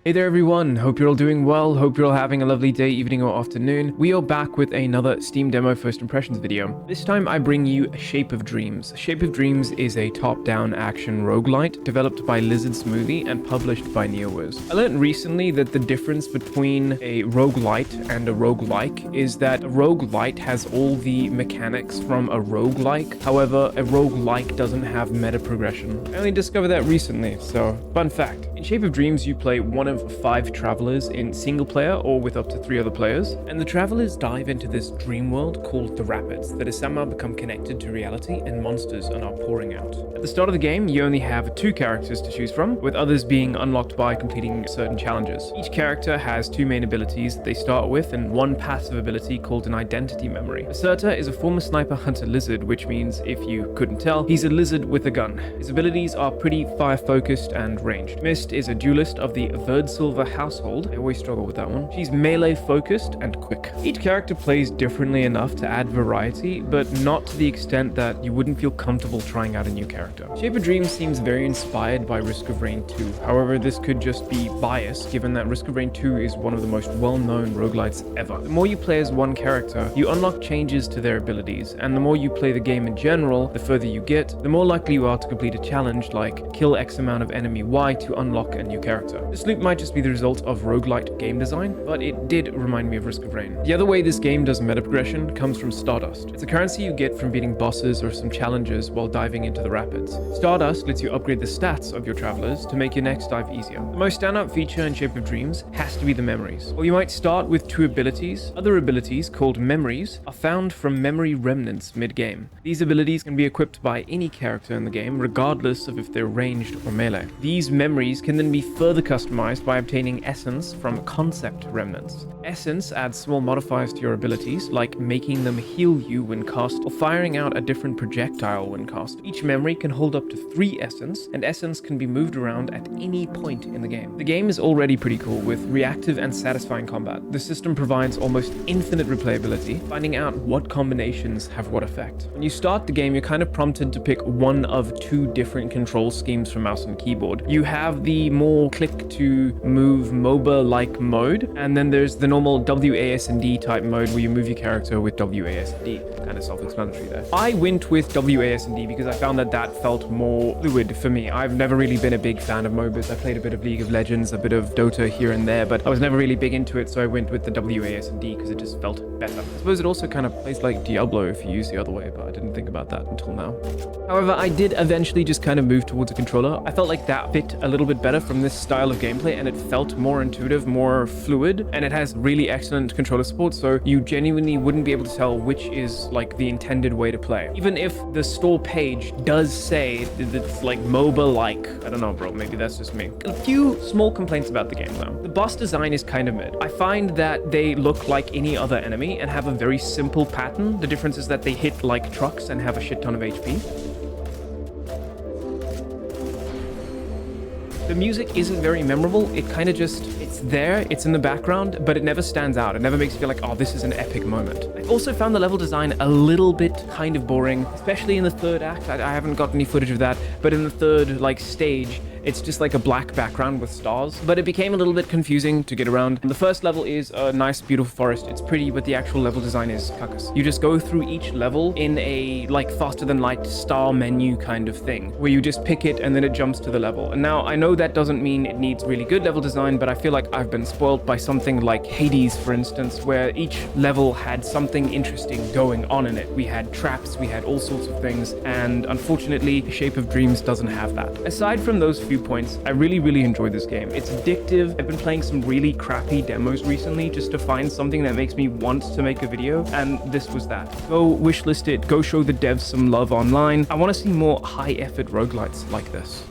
Hey there everyone, hope you're all doing well, hope you're all having a lovely day, evening or afternoon. We are back with another Steam demo first impressions video. This time I bring you Shape of Dreams. Shape of Dreams is a top-down action roguelite developed by Lizard Smoothie and published by NeoWiz. I learned recently that the difference between a roguelite and a roguelike is that a roguelite has all the mechanics from a roguelike, however a roguelike doesn't have meta progression. I only discovered that recently, so fun fact. In Shape of Dreams you play one of 5 travelers in single player or with up to 3 other players, and the travelers dive into this dream world called the Rapids that has somehow become connected to reality and monsters are now pouring out. At the start of the game, you only have 2 characters to choose from, with others being unlocked by completing certain challenges. Each character has 2 main abilities that they start with and 1 passive ability called an identity memory. Asserter is a former sniper hunter lizard, which means, if you couldn't tell, he's a lizard with a gun. His abilities are pretty fire focused and ranged. Mist is a duelist of the vods household. I always struggle with that one. She's melee focused and quick. Each character plays differently enough to add variety, but not to the extent that you wouldn't feel comfortable trying out a new character. Shape of Dreams seems very inspired by Risk of Rain 2. However, this could just be bias given that Risk of Rain 2 is one of the most well-known roguelites ever. The more you play as one character, you unlock changes to their abilities, and the more you play the game in general, the further you get, the more likely you are to complete a challenge like kill X amount of enemy Y to unlock a new character. This loop might just be the result of roguelite game design, but it did remind me of Risk of Rain. The other way this game does meta progression comes from Stardust. It's a currency you get from beating bosses or some challenges while diving into the rapids. Stardust lets you upgrade the stats of your travelers to make your next dive easier. The most standout feature in Shape of Dreams has to be the memories. While you might start with 2 abilities, other abilities called memories are found from memory remnants mid-game. These abilities can be equipped by any character in the game, regardless of if they're ranged or melee. These memories can then be further customized by obtaining essence from concept remnants. Essence adds small modifiers to your abilities, like making them heal you when cast or firing out a different projectile when cast. Each memory can hold up to 3 essence, and essence can be moved around at any point in the game. The game is already pretty cool with reactive and satisfying combat. The system provides almost infinite replayability, finding out what combinations have what effect. When you start the game, you're kind of prompted to pick one of 2 different control schemes for mouse and keyboard. You have the more click to move MOBA-like mode, and then there's the normal WASD type mode where you move your character with WASD. Kind of self-explanatory there. I went with WASD because I found that that felt more fluid for me. I've never really been a big fan of MOBAs. I played a bit of League of Legends, a bit of Dota here and there, but I was never really big into it, so I went with the WASD because it just felt better. I suppose it also kind of plays like Diablo if you use the other way, but I didn't think about that until now. However, I did eventually just kind of move towards a controller. I felt like that fit a little bit better from this style of gameplay, and it felt more intuitive, more fluid, and it has really excellent controller support, so you genuinely wouldn't be able to tell which is like the intended way to play. Even if the store page does say that it's like MOBA-like. I don't know, bro, maybe that's just me. A few small complaints about the game though. The boss design is kind of mid. I find that they look like any other enemy and have a very simple pattern. The difference is that they hit like trucks and have a shit ton of HP. The music isn't very memorable. It kind of just, it's there, it's in the background, but it never stands out. It never makes you feel like, oh, this is an epic moment. I also found the level design a little bit kind of boring, especially in the 3rd act. I haven't got any footage of that, but in the 3rd like stage, it's just like a black background with stars, but it became a little bit confusing to get around. The first level is a nice, beautiful forest. It's pretty, but the actual level design is cuckus. You just go through each level in a like faster than light star menu kind of thing, where you just pick it and then it jumps to the level. And now I know that doesn't mean it needs really good level design, but I feel like I've been spoiled by something like Hades, for instance, where each level had something interesting going on in it. We had traps, we had all sorts of things, and unfortunately, Shape of Dreams doesn't have that. Aside from those viewpoints, I really enjoy this game. It's addictive. I've been playing some really crappy demos recently just to find something that makes me want to make a video, and this was that. Go wishlist it, go show the devs some love online. I want to see more high effort roguelites like this.